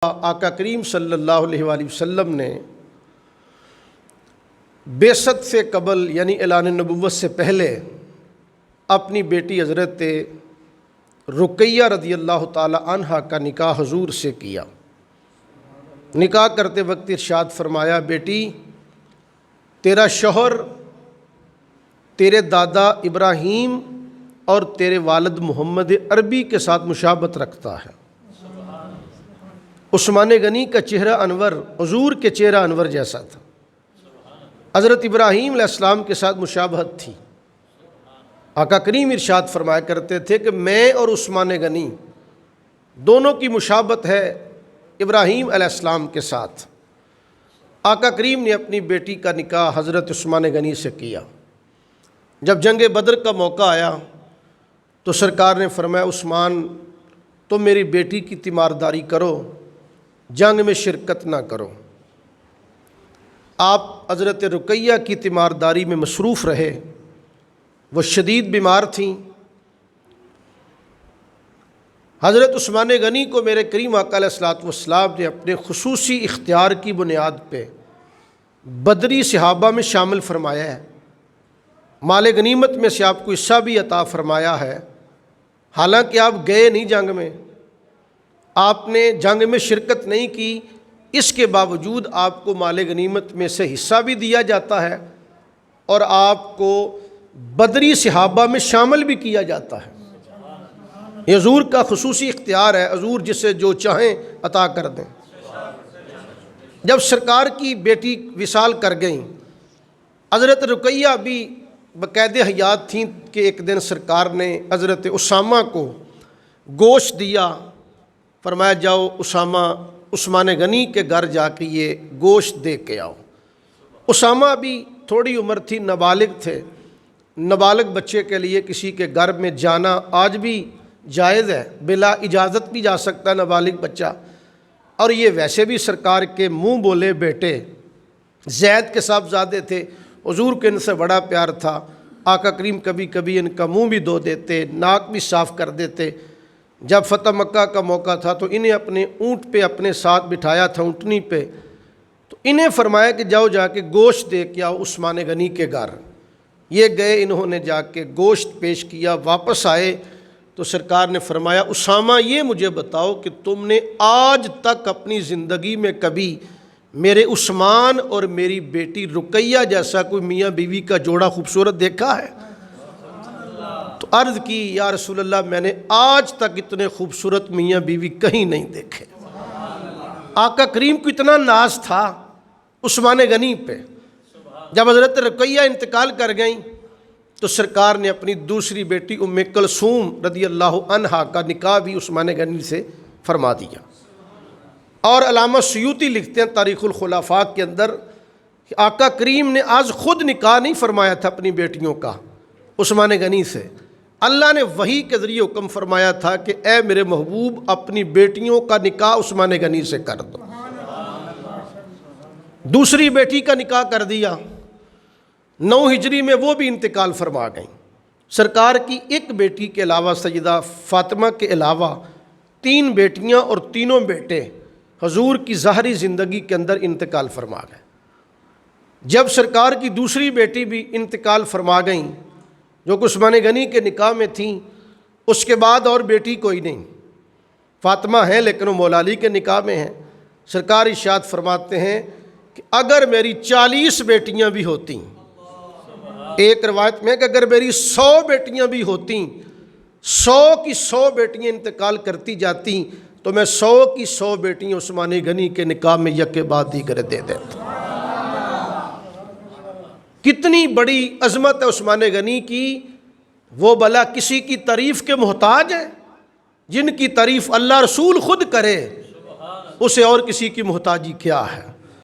آقا کریم صلی اللہ علیہ وآلہ وسلم نے بعثت سے قبل یعنی اعلان نبوت سے پہلے اپنی بیٹی حضرت رقیہ رضی اللہ تعالی عنہا کا نکاح حضور سے کیا۔ نکاح کرتے وقت ارشاد فرمایا، بیٹی تیرا شوہر تیرے دادا ابراہیم اور تیرے والد محمد عربی کے ساتھ مشابہت رکھتا ہے۔ عثمان غنی کا چہرہ انور حضور کے چہرہ انور جیسا تھا۔ حضرت ابراہیم علیہ السلام کے ساتھ مشابہت تھی۔ آقا کریم ارشاد فرمایا کرتے تھے کہ میں اور عثمان غنی دونوں کی مشابہت ہے ابراہیم علیہ السلام کے ساتھ۔ آقا کریم نے اپنی بیٹی کا نکاح حضرت عثمان غنی سے کیا۔ جب جنگ بدر کا موقع آیا تو سرکار نے فرمایا، عثمان تم میری بیٹی کی تیمارداری کرو، جنگ میں شرکت نہ کرو۔ آپ حضرت رقیہ کی تیمارداری میں مصروف رہے۔ وہ شدید بیمار تھیں۔ حضرت عثمان غنی کو میرے کریم آقا علیہ الصلوۃ والسلام نے اپنے خصوصی اختیار کی بنیاد پہ بدری صحابہ میں شامل فرمایا ہے۔ مال غنیمت میں سے آپ کو حصہ بھی عطا فرمایا ہے۔ حالانکہ آپ گئے نہیں جنگ میں، آپ نے جنگ میں شرکت نہیں کی، اس کے باوجود آپ کو مال غنیمت میں سے حصہ بھی دیا جاتا ہے اور آپ کو بدری صحابہ میں شامل بھی کیا جاتا ہے۔ یہ حضور کا خصوصی اختیار ہے، حضور جسے جو چاہیں عطا کر دیں۔ جب سرکار کی بیٹی وصال کر گئیں، حضرت رقیہ بھی بقید حیات تھیں کہ ایک دن سرکار نے حضرت اسامہ کو گوشت دیا، فرمایا جاؤ اسامہ عثمان غنی کے گھر جا کے یہ گوشت دے کے آؤ۔ اسامہ بھی تھوڑی عمر تھی، نابالغ تھے۔ نابالغ بچے کے لیے کسی کے گھر میں جانا آج بھی جائز ہے، بلا اجازت بھی جا سکتا ہے نابالغ بچہ۔ اور یہ ویسے بھی سرکار کے منہ بولے بیٹے زید کے صاحبزادے تھے، حضور کے ان سے بڑا پیار تھا۔ آقا کریم کبھی کبھی ان کا منہ بھی دھو دیتے، ناک بھی صاف کر دیتے۔ جب فتح مکہ کا موقع تھا تو انہیں اپنے اونٹ پہ اپنے ساتھ بٹھایا تھا، اونٹنی پہ، تو انہیں فرمایا کہ جاؤ جا کے گوشت دے کے آؤ عثمان غنی کے گھر۔ یہ گئے، انہوں نے جا کے گوشت پیش کیا، واپس آئے تو سرکار نے فرمایا، اسامہ یہ مجھے بتاؤ کہ تم نے آج تک اپنی زندگی میں کبھی میرے عثمان اور میری بیٹی رقیہ جیسا کوئی میاں بیوی کا جوڑا خوبصورت دیکھا ہے؟ تو عرض کی، یا رسول اللہ میں نے آج تک اتنے خوبصورت میاں بیوی کہیں نہیں دیکھے۔ آقا کریم کو اتنا ناز تھا عثمان غنی پہ۔ جب حضرت رقیہ انتقال کر گئیں تو سرکار نے اپنی دوسری بیٹی ام کلثوم رضی اللہ عنہا کا نکاح بھی عثمان غنی سے فرما دیا۔ اور علامہ سیوطی لکھتے ہیں تاریخ الخلفاء کے اندر کہ آقا کریم نے آج خود نکاح نہیں فرمایا تھا اپنی بیٹیوں کا عثمان غنی سے، اللہ نے وحی کے ذریعے حکم فرمایا تھا کہ اے میرے محبوب اپنی بیٹیوں کا نکاح عثمان غنی سے کر دو۔ دوسری بیٹی کا نکاح کر دیا، 9 ہجری میں وہ بھی انتقال فرما گئیں۔ سرکار کی ایک بیٹی کے علاوہ سیدہ فاطمہ کے علاوہ 3 بیٹیاں اور تینوں بیٹے حضور کی ظاہری زندگی کے اندر انتقال فرما گئے۔ جب سرکار کی دوسری بیٹی بھی انتقال فرما گئیں جو کہ عثمان غنی کے نکاح میں تھیں، اس کے بعد اور بیٹی کوئی نہیں۔ فاطمہ ہیں لیکن وہ مولا علی کے نکاح میں ہیں۔ سرکار ارشاد فرماتے ہیں کہ اگر میری 40 بیٹیاں بھی ہوتیں، ایک روایت میں کہ اگر میری 100 بیٹیاں بھی ہوتیں، 100 کی 100 بیٹیاں انتقال کرتی جاتیں تو میں 100 کی 100 بیٹیاں عثمان غنی کے نکاح میں یکے بعد دیگر دے دیتا۔ کتنی بڑی عظمت ہے عثمان غنی کی، وہ بھلا کسی کی تعریف کے محتاج ہیں؟ جن کی تعریف اللہ رسول خود کرے، اسے اور کسی کی محتاجی کیا ہے؟